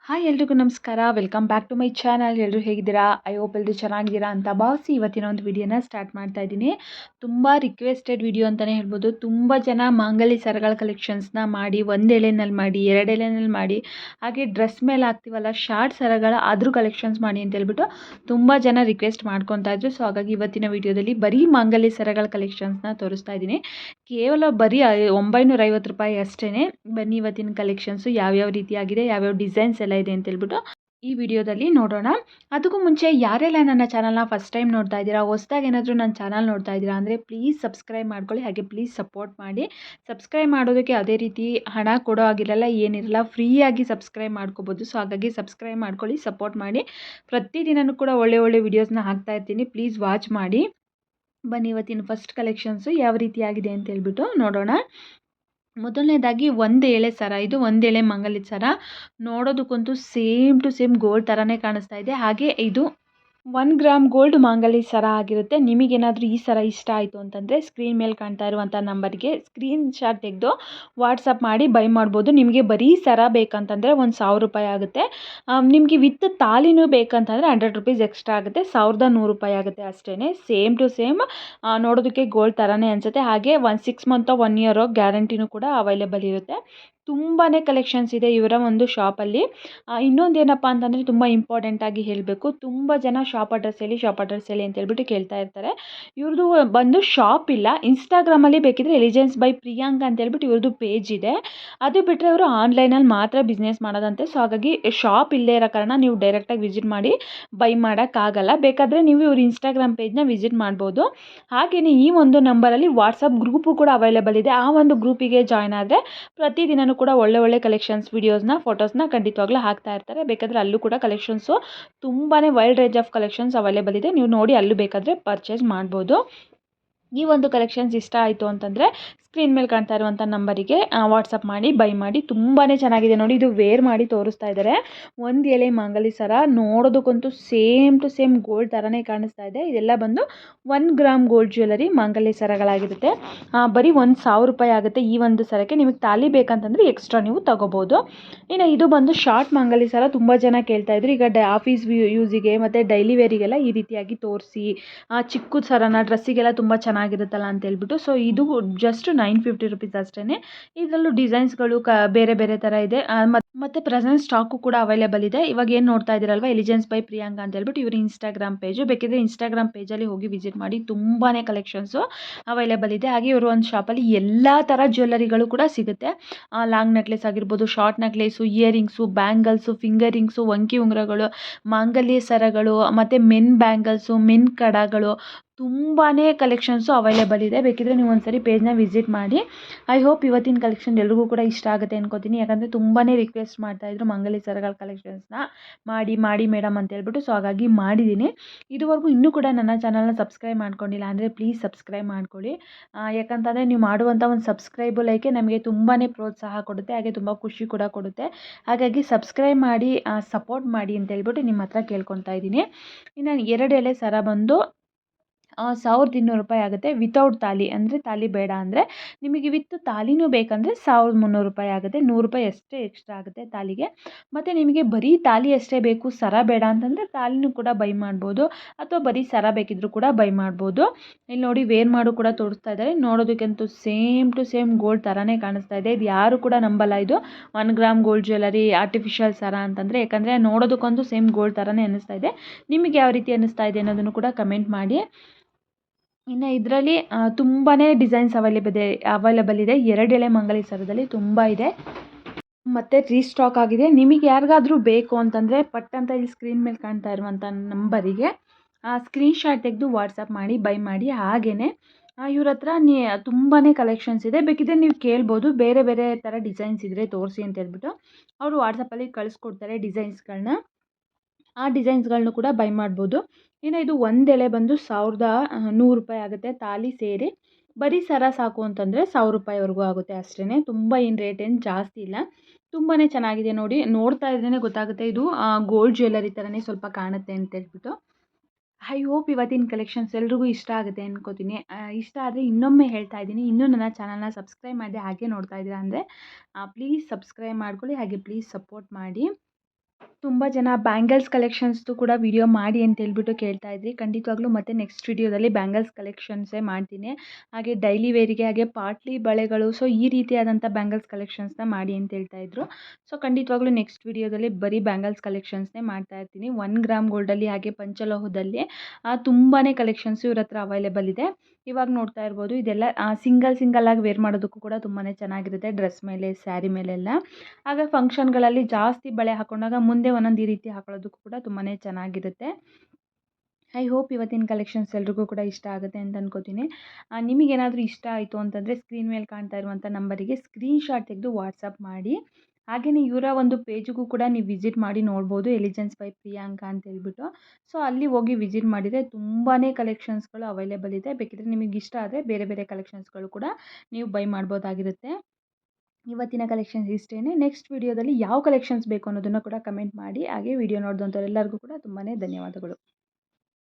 Hi ಎಲ್ರಿಗೂ ನಮಸ್ಕಾರ. Welcome back to my channel. ಎಲ್ಲರೂ ಹೇಗಿದ್ದೀರಾ? ಐ ಹೋಪ್ ಎಲ್ಲರೂ ಚೆನ್ನಾಗಿದ್ದೀರಾ ಅಂತ ಭಾವಿಸಿ ಇವತ್ತಿನ ಒಂದು ವಿಡಿಯೋನ ಸ್ಟಾರ್ಟ್ ಮಾಡ್ತಾ ಇದ್ದೀನಿ. ತುಂಬ ರಿಕ್ವೆಸ್ಟೆಡ್ ವಿಡಿಯೋ ಅಂತಲೇ ಹೇಳ್ಬೋದು. ತುಂಬ ಜನ ಮಾಂಗಲ್ಯ ಸರಗಳ ಕಲೆಕ್ಷನ್ಸ್ನ ಮಾಡಿ, ಒಂದು ಎಳೆನಲ್ಲಿ ಮಾಡಿ, ಎರಡು ಎಳೆನಲ್ಲಿ ಮಾಡಿ, ಹಾಗೆ ಡ್ರೆಸ್ ಮೇಲೆ ಹಾಕ್ತೀವಲ್ಲ ಶಾರ್ಟ್ ಸರಗಳ ಅದ್ರ ಕಲೆಕ್ಷನ್ಸ್ ಮಾಡಿ ಅಂತ ಹೇಳ್ಬಿಟ್ಟು ತುಂಬ ಜನ ರಿಕ್ವೆಸ್ಟ್ ಮಾಡ್ಕೊತಾ ಇದ್ರು. ಸೊ ಹಾಗಾಗಿ ಇವತ್ತಿನ ವಿಡಿಯೋದಲ್ಲಿ ಬರೀ ಮಾಂಗಲ್ಯ ಸರಗಳ ಕಲೆಕ್ಷನ್ಸ್ನ ತೋರಿಸ್ತಾ ಇದ್ದೀನಿ. ಕೇವಲ ಬರೀ 950 ರೂಪಾಯಿ ಅಷ್ಟೇ. ಬನ್ನಿ ಇವತ್ತಿನ ಕಲೆಕ್ಷನ್ಸು ಯಾವ್ಯಾವ ರೀತಿಯಾಗಿದೆ, ಯಾವ್ಯಾವ ಡಿಸೈನ್ಸ್ ಎಲ್ಲ ಇದೆ ಅಂತ ಹೇಳ್ಬಿಟ್ಟು ಈ ವಿಡಿಯೋದಲ್ಲಿ ನೋಡೋಣ. ಅದಕ್ಕೂ ಮುಂಚೆ ಯಾರೆಲ್ಲ ನನ್ನ ಚಾನಲ್ನ ಫಸ್ಟ್ ಟೈಮ್ ನೋಡ್ತಾ ಇದ್ದೀರಾ, ಹೊಸದಾಗಿ ಏನಾದರೂ ನನ್ನ ಚಾನಲ್ ನೋಡ್ತಾ ಇದ್ದೀರಾ ಅಂದರೆ ಪ್ಲೀಸ್ ಸಬ್ಸ್ಕ್ರೈಬ್ ಮಾಡ್ಕೊಳ್ಳಿ, ಹಾಗೆ ಪ್ಲೀಸ್ ಸಪೋರ್ಟ್ ಮಾಡಿ. ಸಬ್ಸ್ಕ್ರೈಬ್ ಮಾಡೋದಕ್ಕೆ ಯಾವುದೇ ರೀತಿ ಹಣ ಕೊಡೋ ಆಗಿರಲ್ಲ, ಏನಿರಲ್ಲ, ಫ್ರೀಯಾಗಿ ಸಬ್ಸ್ಕ್ರೈಬ್ ಮಾಡ್ಕೋಬೋದು. ಸೊ ಹಾಗಾಗಿ ಸಬ್ಸ್ಕ್ರೈಬ್ ಮಾಡ್ಕೊಳ್ಳಿ, ಸಪೋರ್ಟ್ ಮಾಡಿ. ಪ್ರತಿದಿನವೂ ಕೂಡ ಒಳ್ಳೆ ಒಳ್ಳೆ ವೀಡಿಯೋಸ್ನ ಹಾಕ್ತಾ ಇರ್ತೀನಿ, ಪ್ಲೀಸ್ ವಾಚ್ ಮಾಡಿ. ಬನ್ನಿ ಇವತ್ತಿನ ಫಸ್ಟ್ ಕಲೆಕ್ಷನ್ಸು ಯಾವ ರೀತಿಯಾಗಿದೆ ಅಂತ ಹೇಳ್ಬಿಟ್ಟು ನೋಡೋಣ. ಮೊದಲನೇದಾಗಿ ಒಂದು ಎಳೆ ಸರ, ಇದು ಒಂದು ಎಳೆ ಮಾಂಗಲ್ಯದ ಸರ. ನೋಡೋದಕ್ಕಂತೂ ಸೇಮ್ ಟು ಸೇಮ್ ಗೋಲ್ಡ್ ಥರನೇ ಕಾಣಿಸ್ತಾ ಇದೆ. ಹಾಗೆ ಇದು 1 ಗ್ರಾಮ್ ಗೋಲ್ಡ್ ಮಾಂಗಲ್ಯ ಸರ ಆಗಿರುತ್ತೆ. ನಿಮಗೇನಾದರೂ ಈ ಸರ ಇಷ್ಟ ಆಯಿತು ಅಂತಂದರೆ ಸ್ಕ್ರೀನ್ ಮೇಲೆ ಕಾಣ್ತಾ ಇರುವಂಥ ನಂಬರ್ಗೆ ಸ್ಕ್ರೀನ್ ಶಾಟ್ ತೆಗೆದು ವಾಟ್ಸಪ್ ಮಾಡಿ ಬೈ ಮಾಡ್ಬೋದು. ನಿಮಗೆ ಬರೀ ಸರ ಬೇಕಂತಂದರೆ 1000 ರೂಪಾಯಿ ಆಗುತ್ತೆ. ನಿಮಗೆ ವಿತ್ ತಾಲಿನೂ ಬೇಕಂತಂದರೆ 100 ರೂಪೀಸ್ ಎಕ್ಸ್ಟ್ರಾ ಆಗುತ್ತೆ. 1100 ರೂಪಾಯಿ ಆಗುತ್ತೆ ಅಷ್ಟೇ. ಸೇಮ್ ಟು ಸೇಮ್ ನೋಡೋದಕ್ಕೆ ಗೋಲ್ಡ್ ಥರನೇ ಅನಿಸುತ್ತೆ. ಹಾಗೆ 6 ಮಂತೋ 1 ಇಯರೋ ಗ್ಯಾರಂಟಿನೂ ಕೂಡ ಅವೈಲೇಬಲ್ ಇರುತ್ತೆ. ತುಂಬಾ ಕಲೆಕ್ಷನ್ಸ್ ಇದೆ ಇವರ ಒಂದು ಶಾಪಲ್ಲಿ. ಇನ್ನೊಂದೇನಪ್ಪ ಅಂತಂದರೆ ತುಂಬ ಇಂಪಾರ್ಟೆಂಟಾಗಿ ಹೇಳಬೇಕು, ತುಂಬ ಜನ ಶಾಪ್ ಅಡ್ರೆಸ್ ಹೇಳಿ ಅಂತ ಹೇಳ್ಬಿಟ್ಟು ಕೇಳ್ತಾ ಇರ್ತಾರೆ. ಇವ್ರದ್ದು ಬಂದು ಶಾಪ್ ಇಲ್ಲ, ಇನ್ಸ್ಟಾಗ್ರಾಮಲ್ಲಿ ಬೇಕಿದ್ರೆ ಎಲಿಜೆನ್ಸ್ ಬೈ ಪ್ರಿಯಾಂಕ ಅಂತ ಹೇಳ್ಬಿಟ್ಟು ಇವ್ರದ್ದು ಪೇಜ್ ಇದೆ. ಅದು ಬಿಟ್ಟರೆ ಅವರು ಆನ್ಲೈನಲ್ಲಿ ಮಾತ್ರ ಬಿಸ್ನೆಸ್ ಮಾಡೋದಂತೆ. ಸೊ ಹಾಗಾಗಿ ಶಾಪ್ ಇಲ್ಲದೇ ಇರೋ ಕಾರಣ ನೀವು ಡೈರೆಕ್ಟಾಗಿ ವಿಸಿಟ್ ಮಾಡಿ ಬೈ ಮಾಡೋಕ್ಕಾಗಲ್ಲ. ಬೇಕಾದರೆ ನೀವು ಇವ್ರ ಇನ್ಸ್ಟಾಗ್ರಾಮ್ ಪೇಜ್ನ ವಿಸಿಟ್ ಮಾಡ್ಬೋದು. ಹಾಗೆಯೇ ಈ ಒಂದು ನಂಬರಲ್ಲಿ ವಾಟ್ಸಪ್ ಗ್ರೂಪು ಕೂಡ ಅವೈಲೇಬಲ್ ಇದೆ. ಆ ಒಂದು ಗ್ರೂಪಿಗೆ ಜಾಯ್ನ್ ಆದರೆ ಪ್ರತಿದಿನವೂ ಕೂಡ ಒಳ್ಳೆ ಕಲೆಕ್ಷನ್ಸ್ ವೀಡಿಯೋಸ್ನ ಫೋಟೋಸ್ನ ಖಂಡಿತವಾಗ್ಲೂ ಹಾಕ್ತಾ ಇರ್ತಾರೆ. ಬೇಕಾದರೆ ಅಲ್ಲೂ ಕೂಡ ಕಲೆಕ್ಷನ್ಸು ತುಂಬಾ wild range of collections available ಇದೆ. ನೀವು ನೋಡಿ ಅಲ್ಲೂ ಬೇಕಾದರೆ ಪರ್ಚೇಸ್ ಮಾಡ್ಬೋದು. ಈ ಒಂದು ಕಲೆಕ್ಷನ್ಸ್ ಇಷ್ಟ ಆಯಿತು ಅಂತಂದರೆ ಸ್ಕ್ರೀನ್ ಮೇಲೆ ಕಾಣ್ತಾ ಇರುವಂಥ ನಂಬರಿಗೆ ವಾಟ್ಸಪ್ ಮಾಡಿ ಬೈ ಮಾಡಿ. ತುಂಬಾ ಚೆನ್ನಾಗಿದೆ ನೋಡಿ, ಇದು ವೇರ್ ಮಾಡಿ ತೋರಿಸ್ತಾ ಇದ್ದಾರೆ. ಒಂದು ಎಳೆ ಮಾಂಗಲ್ಯ ಸರ ನೋಡೋದಕ್ಕಂತೂ ಸೇಮ್ ಟು ಸೇಮ್ ಗೋಲ್ಡ್ ಥರನೇ ಕಾಣಿಸ್ತಾ ಇದೆ. ಇದೆಲ್ಲ ಬಂದು 1 ಗ್ರಾಮ್ ಗೋಲ್ಡ್ ಜ್ಯುವೆಲರಿ ಮಾಂಗಲ್ಯ ಸರಗಳಾಗಿರುತ್ತೆ. ಬರೀ 1000 ರೂಪಾಯಿ ಆಗುತ್ತೆ ಈ ಒಂದು ಸರಕ್ಕೆ. ನಿಮಗೆ ತಾಲಿ ಬೇಕಂತಂದರೆ ಎಕ್ಸ್ಟ್ರಾ ನೀವು ತೊಗೋಬೋದು. ಇನ್ನು ಇದು ಬಂದು ಶಾರ್ಟ್ ಮಾಂಗಲ್ಯ ಸರ. ತುಂಬ ಜನ ಕೇಳ್ತಾ ಇದ್ರು, ಈಗ ಆಫೀಸ್ ಯೂಸಿಗೆ ಮತ್ತು ಡೈಲಿ ವೇರಿಗೆಲ್ಲ ಈ ರೀತಿಯಾಗಿ ತೋರಿಸಿ, ಚಿಕ್ಕ ಸರನ ಡ್ರೆಸ್ಸಿಗೆಲ್ಲ ತುಂಬ ಚೆನ್ನಾಗಿರುತ್ತಲ್ಲ ಅಂತ ಹೇಳ್ಬಿಟ್ಟು. ಸೊ ಇದು ಜಸ್ಟ್ 950 ರೂಪೀಸ್ ಅಷ್ಟೇ. ಇದರಲ್ಲೂ ಡಿಸೈನ್ಸ್ಗಳು ಬೇರೆ ಬೇರೆ ಥರ ಇದೆ. ಮತ್ತು ಪ್ರೆಸೆಂಟ್ ಸ್ಟಾಕು ಕೂಡ ಅವೈಲೇಬಲ್ ಇದೆ. ಇವಾಗ ಏನು ನೋಡ್ತಾ ಇದ್ದೀರಲ್ವ, ಎಲಿಜೆನ್ಸ್ ಬೈ ಪ್ರಿಯಾಂಕ ಅಂತ ಹೇಳ್ಬಿಟ್ಟು ಇವರು ಇನ್ಸ್ಟಾಗ್ರಾಮ್ ಪೇಜು. ಬೇಕಿದ್ರೆ ಇನ್ಸ್ಟಾಗ್ರಾಮ್ ಪೇಜಲ್ಲಿ ಹೋಗಿ ವಿಸಿಟ್ ಮಾಡಿ, ತುಂಬಾ ಕಲೆಕ್ಷನ್ಸು ಅವೈಲೇಬಲ್ ಇದೆ. ಹಾಗೆ ಇವರು ಒಂದು ಶಾಪಲ್ಲಿ ಎಲ್ಲ ಥರ ಜ್ಯುವೆಲರಿಗಳು ಕೂಡ ಸಿಗುತ್ತೆ. ಲಾಂಗ್ ನೆಕ್ಲೆಸ್ ಆಗಿರ್ಬೋದು, ಶಾರ್ಟ್ ನೆಕ್ಲೆಸು, ಇಯರಿಂಗ್ಸು, ಬ್ಯಾಂಗಲ್ಸು, ಫಿಂಗರಿಂಗ್ಸು, ವಂಕಿ ಉಂಗುರಗಳು, ಮಾಂಗಲ್ಯ ಸರಗಳು, ಮತ್ತು ಮೆನ್ ಬ್ಯಾಂಗಲ್ಸು, ಮೆನ್ ಕಡಗಳು, ತುಂಬಾ ಕಲೆಕ್ಷನ್ಸು ಅವೈಲೇಬಲ್ ಇದೆ. ಬೇಕಿದ್ರೆ ನೀವು ಒಂದ್ಸರಿ ಪೇಜ್ನ ವಿಸಿಟ್ ಮಾಡಿ. ಐ ಹೋಪ್ ಇವತ್ತಿನ ಕಲೆಕ್ಷನ್ ಎಲ್ರಿಗೂ ಕೂಡ ಇಷ್ಟ ಆಗುತ್ತೆ ಅನ್ಕೋತೀನಿ. ಯಾಕಂದರೆ ತುಂಬಾ ರಿಕ್ವೆಸ್ಟ್ ಮಾಡ್ತಾಯಿದ್ರು ಮಾಂಗಲ್ಯ ಸರಗಳ ಕಲೆಕ್ಷನ್ಸ್ನ ಮಾಡಿ ಮೇಡಮ್ ಅಂತ ಹೇಳ್ಬಿಟ್ಟು. ಸೊ ಹಾಗಾಗಿ ಮಾಡಿದ್ದೀನಿ. ಇದುವರೆಗೂ ಇನ್ನೂ ಕೂಡ ನನ್ನ ಚಾನಲ್ನ ಸಬ್ಸ್ಕ್ರೈಬ್ ಮಾಡ್ಕೊಂಡಿಲ್ಲ ಅಂದರೆ ಪ್ಲೀಸ್ ಸಬ್ಸ್ಕ್ರೈಬ್ ಮಾಡ್ಕೊಳ್ಳಿ. ಯಾಕಂತಂದರೆ ನೀವು ಮಾಡುವಂಥ ಒಂದು ಸಬ್ಸ್ಕ್ರೈಬು ಲೈಕೆ ನಮಗೆ ತುಂಬಾ ಪ್ರೋತ್ಸಾಹ ಕೊಡುತ್ತೆ, ಹಾಗೆ ತುಂಬ ಖುಷಿ ಕೂಡ ಕೊಡುತ್ತೆ. ಹಾಗಾಗಿ ಸಬ್ಸ್ಕ್ರೈಬ್ ಮಾಡಿ, ಸಪೋರ್ಟ್ ಮಾಡಿ ಅಂತ ಹೇಳ್ಬಿಟ್ಟು ನಿಮ್ಮ ಹತ್ರ ಕೇಳ್ಕೊತಾ ಇದ್ದೀನಿ. ಇನ್ನು 2 ಎಳೆ ಸರ ಬಂದು 1200 ರೂಪಾಯಿ ಆಗುತ್ತೆ. ವಿತೌಟ್ ತಾಲಿ ಅಂದರೆ ತಾಲಿ ಬೇಡ ಅಂದರೆ, ನಿಮಗೆ ವಿತ್ ತಾಲಿನೂ ಬೇಕಂದರೆ 1300 ರೂಪಾಯಿ ಆಗುತ್ತೆ. 100 ರೂಪಾಯಿ ಅಷ್ಟೇ ಎಕ್ಸ್ಟ್ರಾ ಆಗುತ್ತೆ ತಾಲಿಗೆ. ಮತ್ತು ನಿಮಗೆ ಬರೀ ತಾಲಿ ಅಷ್ಟೇ ಬೇಕು, ಸರ ಬೇಡ ಅಂತಂದರೆ ತಾಲಿನೂ ಕೂಡ ಬೈ ಮಾಡ್ಬೋದು, ಅಥವಾ ಬರೀ ಸರ ಬೇಕಿದ್ದರೂ ಕೂಡ ಬೈ ಮಾಡ್ಬೋದು. ಇಲ್ಲಿ ನೋಡಿ ವೇರ್ ಮಾಡು ಕೂಡ ತೋರಿಸ್ತಾ ಇದ್ದಾರೆ. ನೋಡೋದಕ್ಕಂತೂ ಸೇಮ್ ಟು ಸೇಮ್ ಗೋಲ್ಡ್ ಥರನೇ ಕಾಣಿಸ್ತಾ ಇದೆ. ಇದು ಯಾರು ಕೂಡ ನಂಬಲ್ಲ, ಇದು 1 ಗ್ರಾಮ್ ಗೋಲ್ಡ್ ಜ್ಯುವೆಲರಿ ಆರ್ಟಿಫಿಷಿಯಲ್ ಸರ ಅಂತಂದರೆ. ಯಾಕಂದರೆ ನೋಡೋದಕ್ಕಂತೂ ಸೇಮ್ ಗೋಲ್ಡ್ ಥರನೇ ಅನ್ನಿಸ್ತಾ ಇದೆ. ನಿಮಗೆ ಯಾವ ರೀತಿ ಅನ್ನಿಸ್ತಾ ಇದೆ ಅನ್ನೋದನ್ನು ಕೂಡ ಕಮೆಂಟ್ ಮಾಡಿ. ಇನ್ನು ಇದರಲ್ಲಿ ತುಂಬಾ ಡಿಸೈನ್ಸ್ ಅವೈಲೇಬಲ್ ಇದೆ. 2 ಎಳೆ ಮಾಂಗಲ್ಯ ಸರದಲ್ಲಿ ತುಂಬ ಇದೆ ಮತ್ತು ರೀಸ್ಟಾಕ್ ಆಗಿದೆ. ನಿಮಗೆ ಯಾರಿಗಾದರೂ ಬೇಕು ಅಂತಂದರೆ ಪಟ್ ಅಂತ ಇಲ್ಲಿ ಸ್ಕ್ರೀನ್ ಮೇಲೆ ಕಾಣ್ತಾ ಇರುವಂಥ ನಂಬರಿಗೆ ಸ್ಕ್ರೀನ್ಶಾಟ್ ತೆಗೆದು ವಾಟ್ಸಪ್ ಮಾಡಿ ಬೈ ಮಾಡಿ. ಹಾಗೆಯೇ ಇವ್ರ ಹತ್ರ ತುಂಬಾ ಕಲೆಕ್ಷನ್ಸ್ ಇದೆ. ಬೇಕಿದ್ರೆ ನೀವು ಕೇಳ್ಬೋದು, ಬೇರೆ ಬೇರೆ ಥರ ಡಿಸೈನ್ಸ್ ಇದ್ದರೆ ತೋರಿಸಿ ಅಂತ ಹೇಳ್ಬಿಟ್ಟು ಅವರು ವಾಟ್ಸಪ್ಪಲ್ಲಿ ಕಳಿಸ್ಕೊಡ್ತಾರೆ ಡಿಸೈನ್ಸ್ಗಳನ್ನ. ಆ ಡಿಸೈನ್ಸ್ಗಳನ್ನೂ ಕೂಡ ಬೈ ಮಾಡ್ಬೋದು. ಇನ್ನು ಇದು ಒಂದು ಎಳೆ ಬಂದು 1100 ರೂಪಾಯಿ ಆಗುತ್ತೆ ತಾಲಿ ಸೇರಿ. ಬರೀ ಸರ ಸಾಕು ಅಂತಂದರೆ 1000 ರೂಪಾಯಿವರೆಗೂ ಆಗುತ್ತೆ ಅಷ್ಟೇ. ತುಂಬ ರೇಟ್ ಏನು ಜಾಸ್ತಿ ಇಲ್ಲ. ತುಂಬಾ ಚೆನ್ನಾಗಿದೆ ನೋಡಿ, ನೋಡ್ತಾ ಇದ್ರೇ ಗೊತ್ತಾಗುತ್ತೆ ಇದು ಗೋಲ್ಡ್ ಜ್ಯುವೆಲರಿ ಥರನೇ ಸ್ವಲ್ಪ ಕಾಣುತ್ತೆ ಅಂತ ಹೇಳ್ಬಿಟ್ಟು. ಐ ಹೋಪ್ ಇವತ್ತಿನ ಕಲೆಕ್ಷನ್ಸ್ ಎಲ್ರಿಗೂ ಇಷ್ಟ ಆಗುತ್ತೆ ಅನ್ಕೋತೀನಿ. ಇಷ್ಟ ಆದರೆ ಇನ್ನೊಮ್ಮೆ ಹೇಳ್ತಾ ಇದ್ದೀನಿ, ಇನ್ನೂ ನನ್ನ ಚಾನಲ್ನ ಸಬ್ಸ್ಕ್ರೈಬ್ ಮಾಡಿ ಹಾಗೆ ನೋಡ್ತಾ ಇದ್ದೀರಾ ಅಂದರೆ ಪ್ಲೀಸ್ ಸಬ್ಸ್ಕ್ರೈಬ್ ಮಾಡ್ಕೊಳ್ಳಿ, ಹಾಗೆ ಪ್ಲೀಸ್ ಸಪೋರ್ಟ್ ಮಾಡಿ. ತುಂಬ ಜನ ಬ್ಯಾಂಗಲ್ಸ್ ಕಲೆಕ್ಷನ್ಸ್ದು ಕೂಡ ವಿಡಿಯೋ ಮಾಡಿ ಅಂತ ಹೇಳ್ಬಿಟ್ಟು ಕೇಳ್ತಾ ಇದ್ರಿ. ಖಂಡಿತವಾಗ್ಲೂ ಮತ್ತೆ ನೆಕ್ಸ್ಟ್ ವಿಡಿಯೋದಲ್ಲಿ ಬ್ಯಾಂಗಲ್ಸ್ ಕಲೆಕ್ಷನ್ಸೇ ಮಾಡ್ತೀನಿ. ಹಾಗೆ ಡೈಲಿ ವೇರಿಗೆ ಹಾಗೆ ಪಾಟ್ಲಿ ಬಳೆಗಳು ಸೊ ಈ ರೀತಿಯಾದಂಥ ಬ್ಯಾಂಗಲ್ಸ್ ಕಲೆಕ್ಷನ್ಸ್ನ ಮಾಡಿ ಅಂತ ಹೇಳ್ತಾ ಇದ್ರು. ಸೊ ಖಂಡಿತವಾಗ್ಲೂ ನೆಕ್ಸ್ಟ್ ವಿಡಿಯೋದಲ್ಲಿ ಬರೀ ಬ್ಯಾಂಗಲ್ಸ್ ಕಲೆಕ್ಷನ್ಸ್ನೇ ಮಾಡ್ತಾ ಇರ್ತೀನಿ. 1 ಗ್ರಾಮ್ ಗೋಲ್ಡಲ್ಲಿ ಹಾಗೆ ಪಂಚಲೋಹದಲ್ಲಿ ತುಂಬಾ ಕಲೆಕ್ಷನ್ಸು ಇವ್ರ ಹತ್ರ ಅವೈಲೇಬಲ್ ಇದೆ. ಇವಾಗ ನೋಡ್ತಾ ಇರ್ಬೋದು ಇದೆಲ್ಲ ಸಿಂಗಲ್ ಆಗಿ ವೇರ್ ಮಾಡೋದಕ್ಕೂ ಕೂಡ ತುಂಬಾ ಚೆನ್ನಾಗಿರುತ್ತೆ. ಡ್ರೆಸ್ ಮೇಲೆ, ಸ್ಯಾರಿ ಮೇಲೆಲ್ಲ. ಆಗ ಫಂಕ್ಷನ್ಗಳಲ್ಲಿ ಜಾಸ್ತಿ ಬಳೆ ಹಾಕೊಂಡಾಗ ಮುಂದೆ ಒಂದೊಂದು ಈ ರೀತಿ ಹಾಕೊಳ್ಳೋದಕ್ಕೂ ಕೂಡ ತುಂಬಾ ಚೆನ್ನಾಗಿರುತ್ತೆ. ಐ ಹೋಪ್ ಇವತ್ತಿನ ಕಲೆಕ್ಷನ್ಸ್ ಎಲ್ರಿಗೂ ಕೂಡ ಇಷ್ಟ ಆಗುತ್ತೆ ಅಂತ ಅನ್ಕೋತೀನಿ. ನಿಮಗೇನಾದರೂ ಇಷ್ಟ ಆಯಿತು ಅಂತಂದರೆ ಸ್ಕ್ರೀನ್ ಮೇಲೆ ಕಾಣ್ತಾ ಇರುವಂಥ ನಂಬರಿಗೆ ಸ್ಕ್ರೀನ್‌ಶಾಟ್ ತೆಗೆದು ವಾಟ್ಸಪ್ ಮಾಡಿ. ಹಾಗೆಯೇ ಇವರ ಒಂದು ಪೇಜಿಗೂ ಕೂಡ ನೀವು ವಿಸಿಟ್ ಮಾಡಿ ನೋಡ್ಬೋದು, ಎಲಿಜೆನ್ಸ್ ಬೈ ಪ್ರಿಯಾಂಕಾ ಅಂತ ಹೇಳ್ಬಿಟ್ಟು. ಸೊ ಅಲ್ಲಿ ಹೋಗಿ ವಿಸಿಟ್ ಮಾಡಿದರೆ ತುಂಬಾ ಕಲೆಕ್ಷನ್ಸ್ಗಳು ಅವೈಲೇಬಲ್ ಇದೆ. ಬೇಕಿದ್ರೆ ನಿಮಗೆ ಇಷ್ಟ ಆದರೆ ಬೇರೆ ಬೇರೆ ಕಲೆಕ್ಷನ್ಸ್ಗಳು ಕೂಡ ನೀವು ಬೈ ಮಾಡ್ಬೋದಾಗಿರುತ್ತೆ. ಇವತ್ತಿನ ಕಲೆಕ್ಷನ್ಸ್ ಇಷ್ಟೇನೆ. ನೆಕ್ಸ್ಟ್ ವಿಡಿಯೋದಲ್ಲಿ ಯಾವ ಕಲೆಕ್ಷನ್ಸ್ ಬೇಕು ಅನ್ನೋದನ್ನು ಕೂಡ ಕಮೆಂಟ್ ಮಾಡಿ. ಹಾಗೆ ವಿಡಿಯೋ ನೋಡಿದಂಥವ್ರೆಲ್ಲರಿಗೂ ಕೂಡ ತುಂಬಾ ಧನ್ಯವಾದಗಳು.